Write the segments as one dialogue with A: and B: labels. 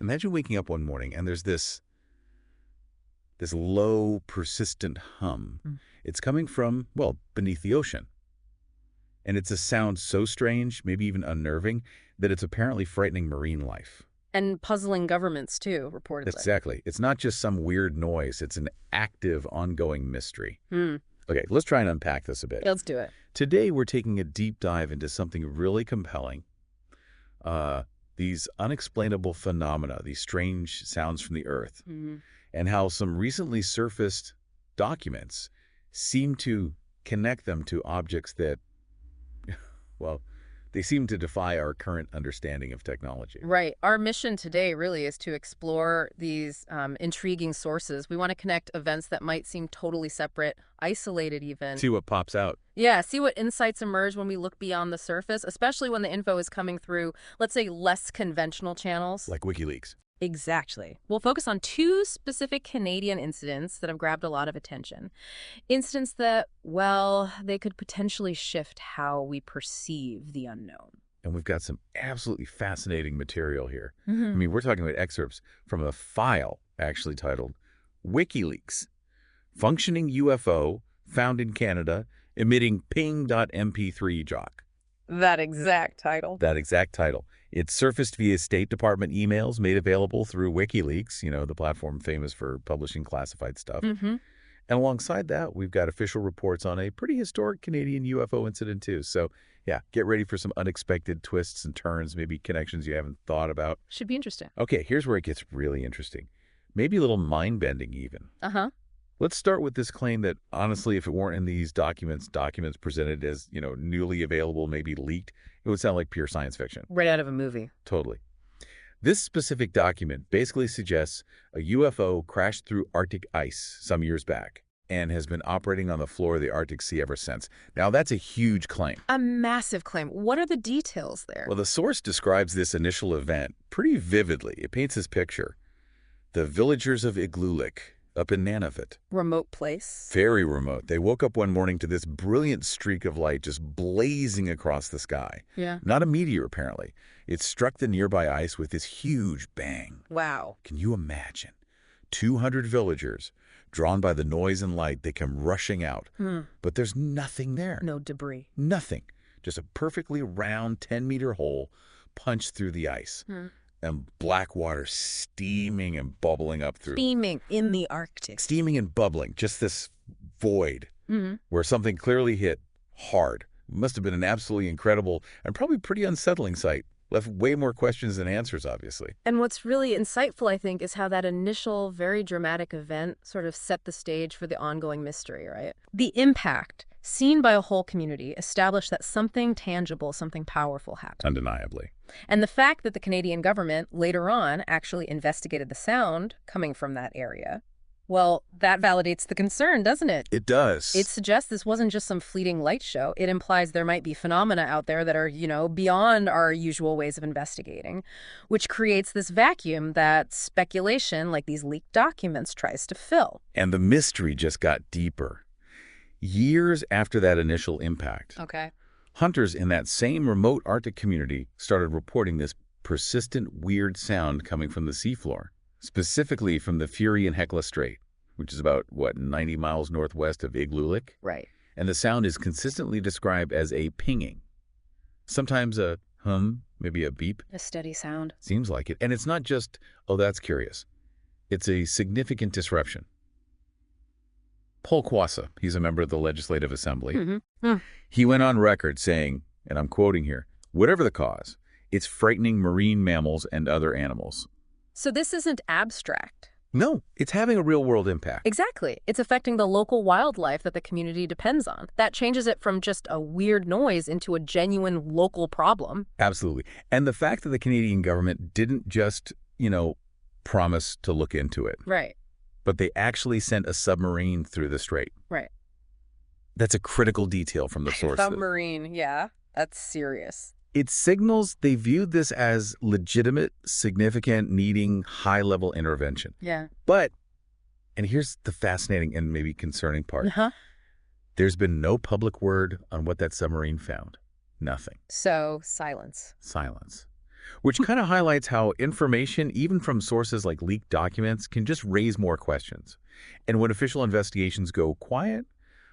A: Imagine waking up one morning and there's this low, persistent hum.
B: Mm.
A: It's coming from, well, beneath the ocean. And it's a sound so strange, maybe even unnerving, that it's apparently frightening marine life.
B: And puzzling governments, too, reportedly.
A: Exactly. It's not just some weird noise. It's an active, ongoing mystery.
B: Hmm.
A: Okay, let's try and unpack this a bit.
B: Let's do it.
A: Today, we're taking a deep dive into something really compelling. These unexplainable phenomena, these strange sounds from the Earth, and how some recently surfaced documents seem to connect them to objects that, well, they seem to defy our current understanding of technology.
B: Right. Our mission today really is to explore these intriguing sources. We want to connect events that might seem totally separate, isolated even.
A: See what pops out.
B: Yeah, see what insights emerge when we look beyond the surface, especially when the info is coming through, let's say, less conventional channels.
A: Like WikiLeaks.
B: Exactly. We'll focus on two specific Canadian incidents that have grabbed a lot of attention. Incidents that, well, they could potentially shift how we perceive the unknown.
A: And we've got some absolutely fascinating material here.
B: Mm-hmm.
A: I mean, we're talking about excerpts from a file actually titled Wikileaks, Functioning UFO Found in Canada, Emitting Ping.mp3 JOC.
B: That exact title.
A: That exact title. It surfaced via State Department emails made available through WikiLeaks, the platform famous for publishing classified stuff.
B: Mm-hmm.
A: And alongside that, we've got official reports on a pretty historic Canadian UFO incident, too. So, yeah, get ready for some unexpected twists and turns, maybe connections you haven't thought about.
B: Should be interesting.
A: Okay, here's where it gets really interesting. Maybe a little mind-bending, even.
B: Uh-huh.
A: Let's start with this claim that, honestly, if it weren't in these documents presented as, newly available, maybe leaked, it would sound like pure science fiction.
B: Right out of a movie.
A: Totally. This specific document basically suggests a UFO crashed through Arctic ice some years back and has been operating on the floor of the Arctic Sea ever since. Now, that's a huge claim.
B: A massive claim. What are the details there?
A: Well, the source describes this initial event pretty vividly. It paints this picture. The villagers of Igloolik, up in Nunavut.
B: Remote place.
A: Very remote. They woke up one morning to this brilliant streak of light just blazing across the sky.
B: Yeah.
A: Not a meteor, apparently. It struck the nearby ice with this huge bang.
B: Wow.
A: Can you imagine? 200 villagers, drawn by the noise and light, they come rushing out. But there's nothing there.
B: No debris.
A: Nothing. Just a perfectly round 10-meter hole punched through the ice. And black water steaming and bubbling up through.
B: Steaming in the Arctic.
A: Steaming and bubbling. Just this void where something clearly hit hard. It must have been an absolutely incredible and probably pretty unsettling sight. Left way more questions than answers, obviously.
B: And what's really insightful, I think, is how that initial, very dramatic event sort of set the stage for the ongoing mystery, right? The impact, seen by a whole community, established that something tangible, something powerful happened.
A: Undeniably.
B: And the fact that the Canadian government later on actually investigated the sound coming from that area, well, that validates the concern, doesn't it?
A: It does.
B: It suggests this wasn't just some fleeting light show. It implies there might be phenomena out there that are, beyond our usual ways of investigating, which creates this vacuum that speculation, like these leaked documents, tries to fill.
A: And the mystery just got deeper. Years after that initial impact,
B: Okay.
A: hunters in that same remote Arctic community started reporting this persistent, weird sound coming from the seafloor, specifically from the Fury and Hecla Strait, which is about, 90 miles northwest of Igloolik?
B: Right.
A: And the sound is consistently described as a pinging. Sometimes a hum, maybe a beep.
B: A steady sound.
A: Seems like it. And it's not just, oh, that's curious. It's a significant disruption. Paul Kwasa, he's a member of the Legislative Assembly. He went on record saying, and I'm quoting here, whatever the cause, it's frightening marine mammals and other animals.
B: So this isn't abstract.
A: No, it's having a real-world impact.
B: Exactly. It's affecting the local wildlife that the community depends on. That changes it from just a weird noise into a genuine local problem.
A: Absolutely. And the fact that the Canadian government didn't just, promise to look into it.
B: Right.
A: But they actually sent a submarine through the strait.
B: Right.
A: That's a critical detail from the source.
B: Submarine, yeah. That's serious.
A: It signals they viewed this as legitimate, significant, needing high-level intervention.
B: Yeah.
A: But, and here's the fascinating and maybe concerning part. There's been no public word on what that submarine found. Nothing.
B: So, silence.
A: Silence. Which kind of highlights how information, even from sources like leaked documents, can just raise more questions. And when official investigations go quiet,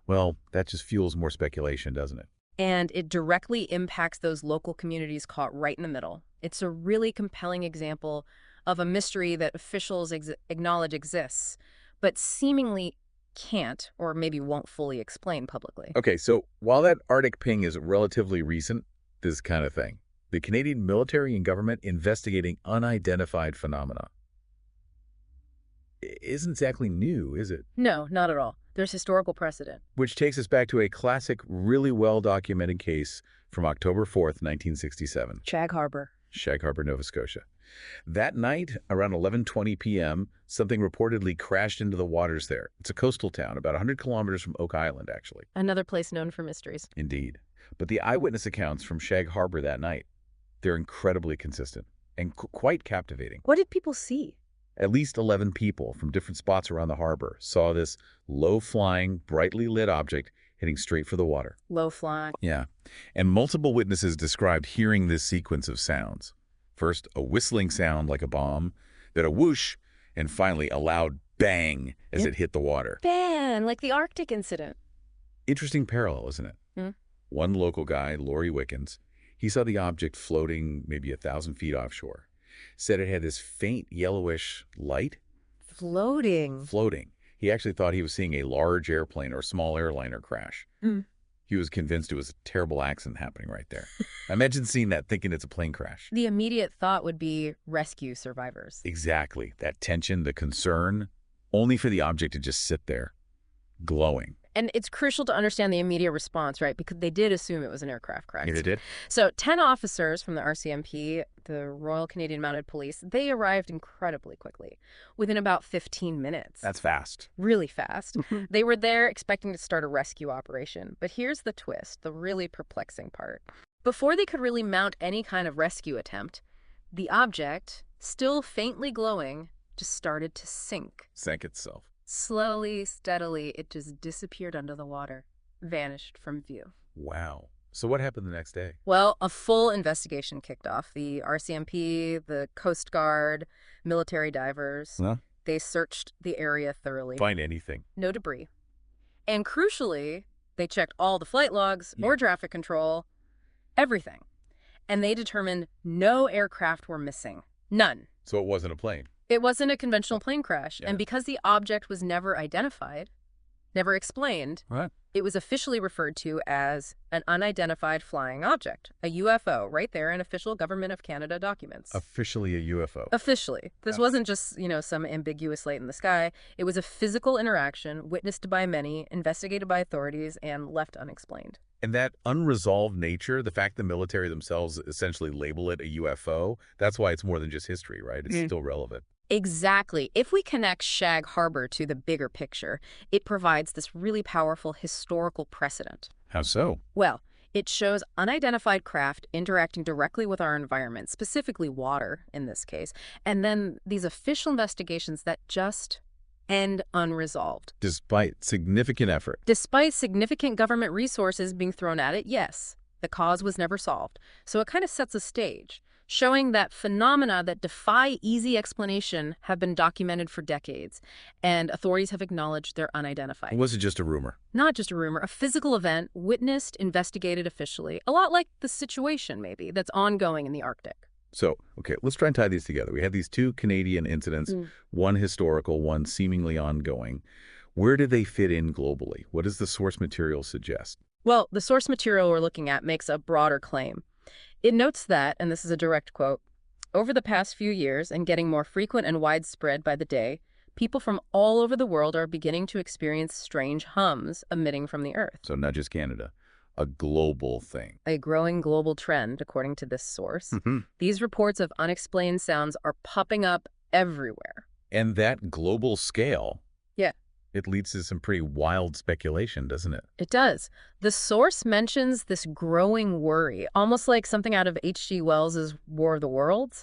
A: well, that just fuels more speculation, doesn't it?
B: And it directly impacts those local communities caught right in the middle. It's a really compelling example of a mystery that officials acknowledge exists, but seemingly can't or maybe won't fully explain publicly.
A: Okay, so while that Arctic ping is relatively recent, this kind of thing, the Canadian military and government investigating unidentified phenomena isn't exactly new, is it?
B: No, not at all. There's historical precedent.
A: Which takes us back to a classic, really well-documented case from October 4th, 1967.
B: Shag Harbor.
A: Shag Harbor, Nova Scotia. That night, around 11:20 p.m., something reportedly crashed into the waters there. It's a coastal town, about 100 kilometers from Oak Island, actually.
B: Another place known for mysteries.
A: Indeed. But the eyewitness accounts from Shag Harbor that night, they're incredibly consistent and quite captivating.
B: What did people see?
A: At least 11 people from different spots around the harbor saw this low-flying, brightly lit object heading straight for the water.
B: Low flying.
A: Yeah. And multiple witnesses described hearing this sequence of sounds. First, a whistling sound like a bomb, then a whoosh, and finally a loud bang as it hit the water.
B: Bang, like the Arctic incident.
A: Interesting parallel, isn't it? One local guy, Laurie Wickens, he saw the object floating maybe 1,000 feet offshore. Said it had this faint yellowish light.
B: Floating.
A: Floating. He actually thought he was seeing a large airplane or small airliner crash. He was convinced it was a terrible accident happening right there. Imagine seeing that, thinking it's a plane crash.
B: The immediate thought would be rescue survivors.
A: Exactly. That tension, the concern, only for the object to just sit there, glowing.
B: And it's crucial to understand the immediate response, right? Because they did assume it was an aircraft crash.
A: Yeah, they did?
B: So 10 officers from the RCMP, the Royal Canadian Mounted Police, they arrived incredibly quickly, within about 15 minutes.
A: That's fast.
B: Really fast. They were there expecting to start a rescue operation. But here's the twist, the really perplexing part. Before they could really mount any kind of rescue attempt, the object, still faintly glowing, just started to sink.
A: Sank itself.
B: Slowly, steadily, it just disappeared under the water, vanished from view.
A: Wow. So what happened the next day?
B: Well, a full investigation kicked off. The RCMP, the Coast Guard, military divers, they searched the area thoroughly.
A: Find anything.
B: No debris. And crucially, they checked all the flight logs, air traffic control, everything. And they determined no aircraft were missing. None.
A: So it wasn't a plane.
B: It wasn't a conventional plane crash. And because the object was never identified, never explained, it was officially referred to as an unidentified flying object, a UFO, right there in official Government of Canada documents.
A: Officially a UFO.
B: Officially. This wasn't just, some ambiguous light in the sky. It was a physical interaction witnessed by many, investigated by authorities, and left unexplained.
A: And that unresolved nature, the fact the military themselves essentially label it a UFO, that's why it's more than just history, right? It's still relevant.
B: Exactly. If we connect Shag Harbor to the bigger picture, it provides this really powerful historical precedent.
A: How so?
B: Well, it shows unidentified craft interacting directly with our environment, specifically water in this case, and then these official investigations that just end unresolved.
A: Despite significant effort.
B: Despite significant government resources being thrown at it, yes, the cause was never solved. So it kind of sets a stage, showing that phenomena that defy easy explanation have been documented for decades, and authorities have acknowledged they're unidentified.
A: Was it just a rumor?
B: Not just a rumor, a physical event, witnessed, investigated officially, a lot like the situation, maybe, that's ongoing in the Arctic.
A: So, okay, let's try and tie these together. We had these two Canadian incidents, one historical, one seemingly ongoing. Where do they fit in globally? What does the source material suggest?
B: Well, the source material we're looking at makes a broader claim. It notes that, and this is a direct quote, over the past few years and getting more frequent and widespread by the day, people from all over the world are beginning to experience strange hums emitting from the Earth.
A: So not just Canada, a global thing.
B: A growing global trend, according to this source. These reports of unexplained sounds are popping up everywhere.
A: And that global scale,
B: yeah,
A: it leads to some pretty wild speculation, doesn't it?
B: It does. The source mentions this growing worry, almost like something out of H.G. Wells's War of the Worlds,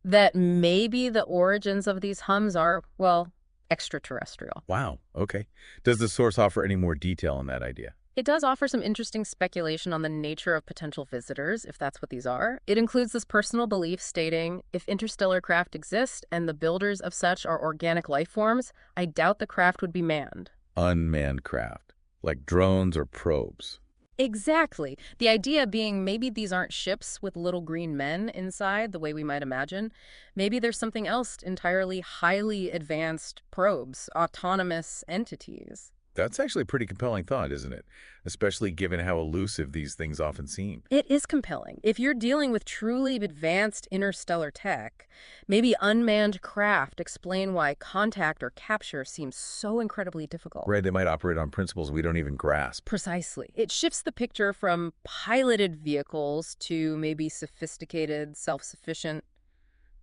B: that maybe the origins of these hums are, well, extraterrestrial.
A: Wow. Okay. Does the source offer any more detail on that idea?
B: It does offer some interesting speculation on the nature of potential visitors, if that's what these are. It includes this personal belief stating, if interstellar craft exist and the builders of such are organic life forms, I doubt the craft would be manned.
A: Unmanned craft, like drones or probes.
B: Exactly. The idea being maybe these aren't ships with little green men inside the way we might imagine. Maybe there's something else entirely highly advanced probes, autonomous entities.
A: That's actually a pretty compelling thought, isn't it? Especially given how elusive these things often seem.
B: It is compelling. If you're dealing with truly advanced interstellar tech, maybe unmanned craft explain why contact or capture seems so incredibly difficult.
A: Right, they might operate on principles we don't even grasp.
B: Precisely. It shifts the picture from piloted vehicles to maybe sophisticated, self-sufficient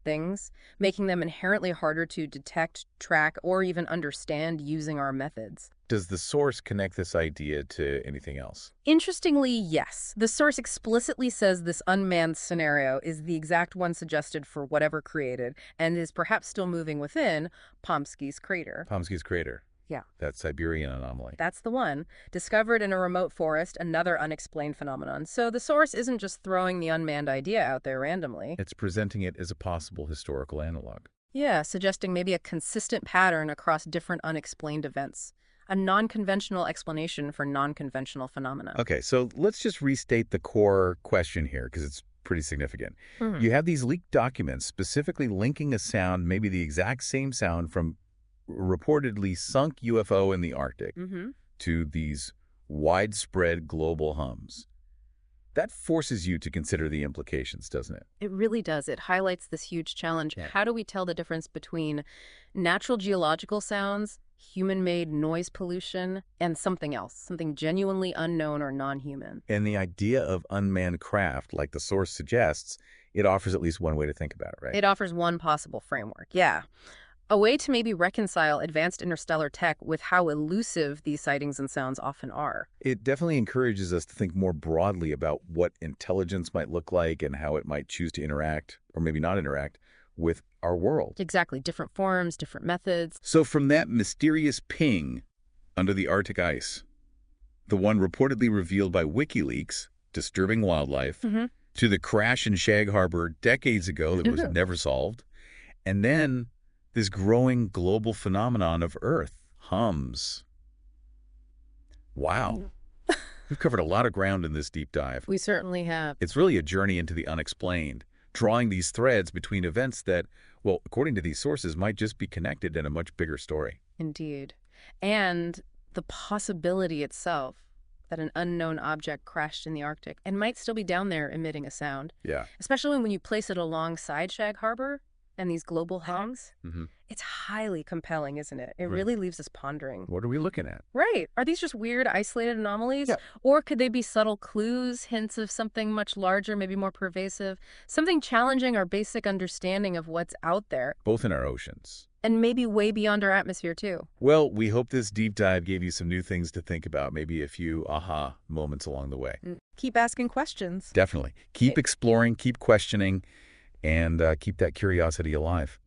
B: things, making them inherently harder to detect, track, or even understand using our methods.
A: Does the source connect this idea to anything else?
B: Interestingly, yes. The source explicitly says this unmanned scenario is the exact one suggested for whatever created and is perhaps still moving within Pomsky's crater.
A: Pomsky's crater.
B: Yeah.
A: That Siberian anomaly.
B: That's the one. Discovered in a remote forest, another unexplained phenomenon. So the source isn't just throwing the unmanned idea out there randomly.
A: It's presenting it as a possible historical analog.
B: Yeah, suggesting maybe a consistent pattern across different unexplained events. A non-conventional explanation for non-conventional phenomena.
A: Okay, so let's just restate the core question here, because it's pretty significant. You have these leaked documents specifically linking a sound, maybe the exact same sound from reportedly sunk UFO in the Arctic to these widespread global hums. That forces you to consider the implications, doesn't it?
B: It really does. It highlights this huge challenge.
A: Yeah.
B: How do we tell the difference between natural geological sounds, human-made noise pollution, and something else, something genuinely unknown or non-human?
A: And the idea of unmanned craft, like the source suggests, it offers at least one way to think about it, right?
B: It offers one possible framework, yeah. A way to maybe reconcile advanced interstellar tech with how elusive these sightings and sounds often are.
A: It definitely encourages us to think more broadly about what intelligence might look like and how it might choose to interact, or maybe not interact, with our world.
B: Exactly. Different forms, different methods.
A: So from that mysterious ping under the Arctic ice, the one reportedly revealed by Wikileaks, disturbing wildlife, to the crash in Shag Harbor decades ago that was never solved, and then this growing global phenomenon of Earth hums. Wow. We've covered a lot of ground in this deep dive.
B: We certainly have.
A: It's really a journey into the unexplained, drawing these threads between events that, well, according to these sources, might just be connected in a much bigger story.
B: Indeed. And the possibility itself that an unknown object crashed in the Arctic and might still be down there emitting a sound.
A: Yeah.
B: Especially when you place it alongside Shag Harbor and these global hums. It's highly compelling, isn't it? It really leaves us pondering.
A: What are we looking at?
B: Right. Are these just weird, isolated anomalies?
A: Yeah.
B: Or could they be subtle clues, hints of something much larger, maybe more pervasive, something challenging our basic understanding of what's out there?
A: Both in our oceans.
B: And maybe way beyond our atmosphere, too.
A: Well, we hope this deep dive gave you some new things to think about, maybe a few aha moments along the way.
B: Keep asking questions.
A: Definitely. Keep exploring, keep questioning, and keep that curiosity alive.